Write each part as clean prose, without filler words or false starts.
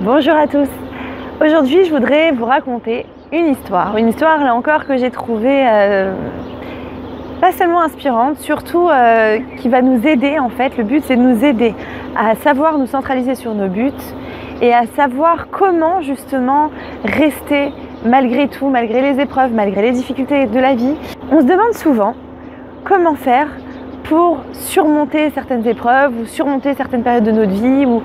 Bonjour à tous. Aujourd'hui, je voudrais vous raconter une histoire là encore que j'ai trouvée pas seulement inspirante, surtout qui va nous aider en fait. Le but, c'est de nous aider à savoir nous centraliser sur nos buts et à savoir comment justement rester malgré tout, malgré les épreuves, malgré les difficultés de la vie. On se demande souvent comment faire pour surmonter certaines épreuves ou surmonter certaines périodes de notre vie, ou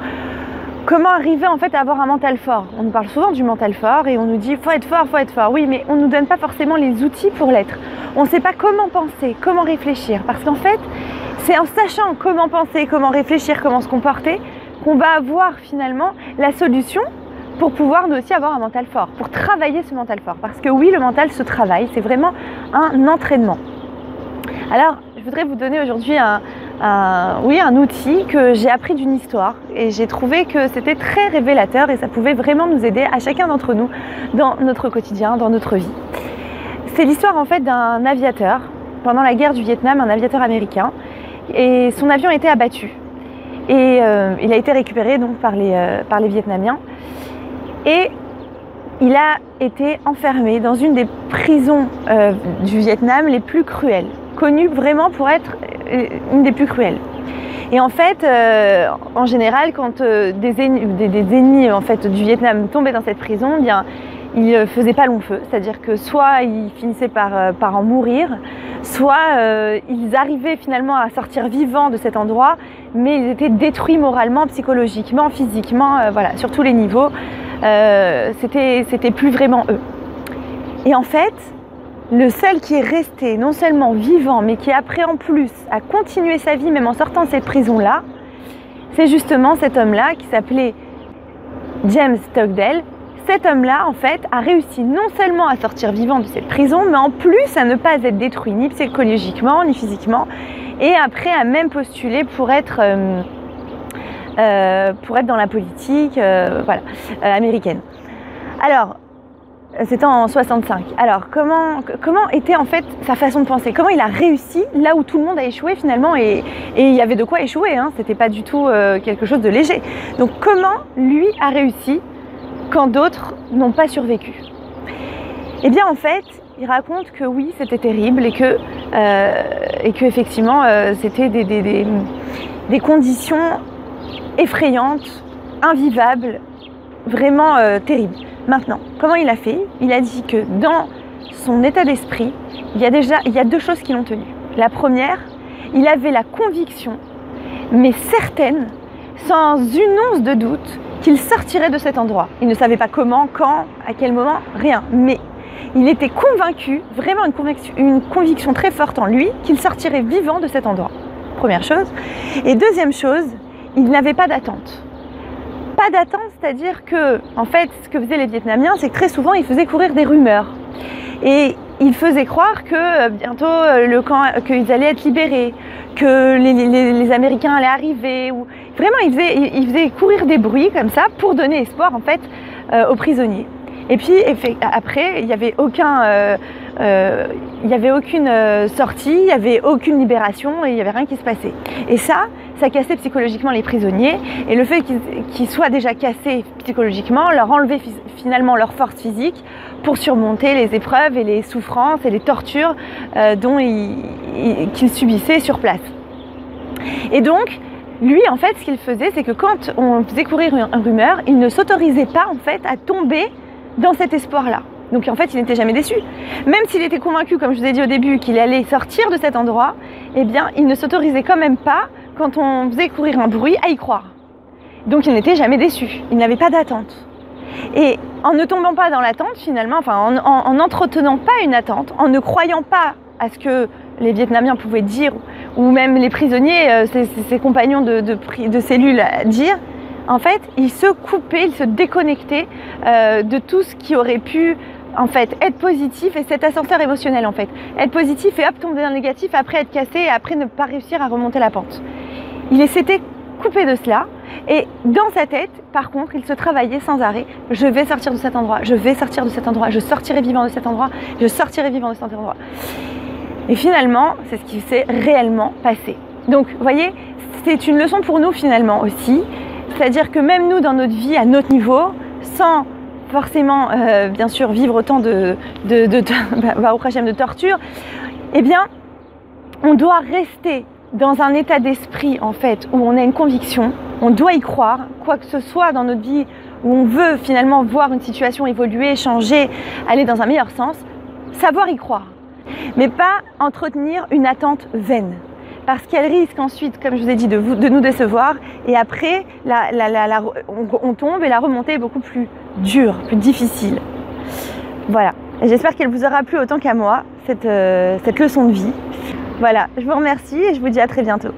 comment arriver en fait à avoir un mental fort. On nous parle souvent du mental fort et on nous dit faut être fort, faut être fort. Oui, mais on ne nous donne pas forcément les outils pour l'être. On ne sait pas comment penser, comment réfléchir. Parce qu'en fait, c'est en sachant comment penser, comment réfléchir, comment se comporter, qu'on va avoir finalement la solution pour pouvoir nous aussi avoir un mental fort, pour travailler ce mental fort. Parce que oui, le mental se travaille, c'est vraiment un entraînement. Alors, je voudrais vous donner aujourd'hui un outil que j'ai appris d'une histoire et j'ai trouvé que c'était très révélateur et ça pouvait vraiment nous aider à chacun d'entre nous dans notre quotidien, dans notre vie. C'est l'histoire en fait d'un aviateur pendant la guerre du Vietnam, un aviateur américain, et son avion a été abattu et il a été récupéré donc par les Vietnamiens et il a été enfermé dans une des prisons du Vietnam les plus cruelles, connue vraiment pour être une des plus cruelles. Et en fait, en général, quand des ennemis en fait, du Vietnam tombaient dans cette prison, eh bien, ils ne faisaient pas long feu. C'est-à-dire que soit ils finissaient par en mourir, soit ils arrivaient finalement à sortir vivants de cet endroit, mais ils étaient détruits moralement, psychologiquement, physiquement, voilà, sur tous les niveaux. C'était plus vraiment eux. Et en fait, le seul qui est resté non seulement vivant, mais qui est après en plus à continuer sa vie même en sortant de cette prison-là, c'est justement cet homme-là qui s'appelait James Stockdale. Cet homme-là, en fait, a réussi non seulement à sortir vivant de cette prison, mais en plus à ne pas être détruit ni psychologiquement, ni physiquement, et après à même postuler pour être dans la politique américaine. Alors, c'était en 65. Alors, comment était en fait sa façon de penser? Comment il a réussi là où tout le monde a échoué finalement, et il y avait de quoi échouer, hein, c'était pas du tout quelque chose de léger. Donc comment lui a réussi quand d'autres n'ont pas survécu? Eh bien en fait, il raconte que oui, c'était terrible et que effectivement c'était des conditions effrayantes, invivables, vraiment terribles. Maintenant, comment il a fait? Il a dit que dans son état d'esprit, il y a deux choses qui l'ont tenu. La première, il avait la conviction, mais certaine, sans une once de doute, qu'il sortirait de cet endroit. Il ne savait pas comment, quand, à quel moment, rien. Mais il était convaincu, vraiment une conviction très forte en lui, qu'il sortirait vivant de cet endroit. Première chose. Et deuxième chose, il n'avait pas d'attente. Pas d'attente, c'est-à-dire que, en fait, ce que faisaient les Vietnamiens, c'est que très souvent, ils faisaient courir des rumeurs. Et ils faisaient croire que bientôt, qu'ils allaient être libérés, que les Américains allaient arriver. Ou... Vraiment, ils faisaient courir des bruits comme ça pour donner espoir, en fait, aux prisonniers. Et puis, après, il n'y avait aucune sortie, il n'y avait aucune libération et il n'y avait rien qui se passait. Et ça cassait psychologiquement les prisonniers. Et le fait qu'ils soient déjà cassés psychologiquement leur enlevait finalement leur force physique pour surmonter les épreuves et les souffrances et les tortures qu'ils subissaient sur place. Et donc, lui, en fait, ce qu'il faisait, c'est que quand on faisait courir une rumeur, il ne s'autorisait pas, en fait, à tomber dans cet espoir-là. Donc en fait, il n'était jamais déçu. Même s'il était convaincu, comme je vous ai dit au début, qu'il allait sortir de cet endroit, eh bien, il ne s'autorisait quand même pas, quand on faisait courir un bruit, à y croire. Donc il n'était jamais déçu. Il n'avait pas d'attente. Et en ne tombant pas dans l'attente, finalement, enfin, en n'entretenant pas une attente, en ne croyant pas à ce que les Vietnamiens pouvaient dire, ou même les prisonniers, ses compagnons de cellule dire, en fait, il se coupait, il se déconnectait de tout ce qui aurait pu en fait être positif, et cet ascenseur émotionnel en fait. Être positif et hop, tomber dans le négatif, après être cassé et après ne pas réussir à remonter la pente. Il s'était coupé de cela Et dans sa tête, par contre, il se travaillait sans arrêt. Je vais sortir de cet endroit, je vais sortir de cet endroit, je sortirai vivant de cet endroit, je sortirai vivant de cet endroit. Et finalement, c'est ce qui s'est réellement passé. Donc, vous voyez, c'est une leçon pour nous finalement aussi. C'est-à-dire que même nous, dans notre vie, à notre niveau, sans forcément, bien sûr, vivre autant de torture, eh bien, on doit rester dans un état d'esprit, en fait, où on a une conviction, on doit y croire, quoi que ce soit dans notre vie, où on veut finalement voir une situation évoluer, changer, aller dans un meilleur sens, savoir y croire. Mais pas entretenir une attente vaine. Parce qu'elle risque ensuite, comme je vous ai dit, de nous décevoir. Et après, on tombe et la remontée est beaucoup plus dure, plus difficile. Voilà. J'espère qu'elle vous aura plu autant qu'à moi, cette leçon de vie. Voilà, je vous remercie et je vous dis à très bientôt.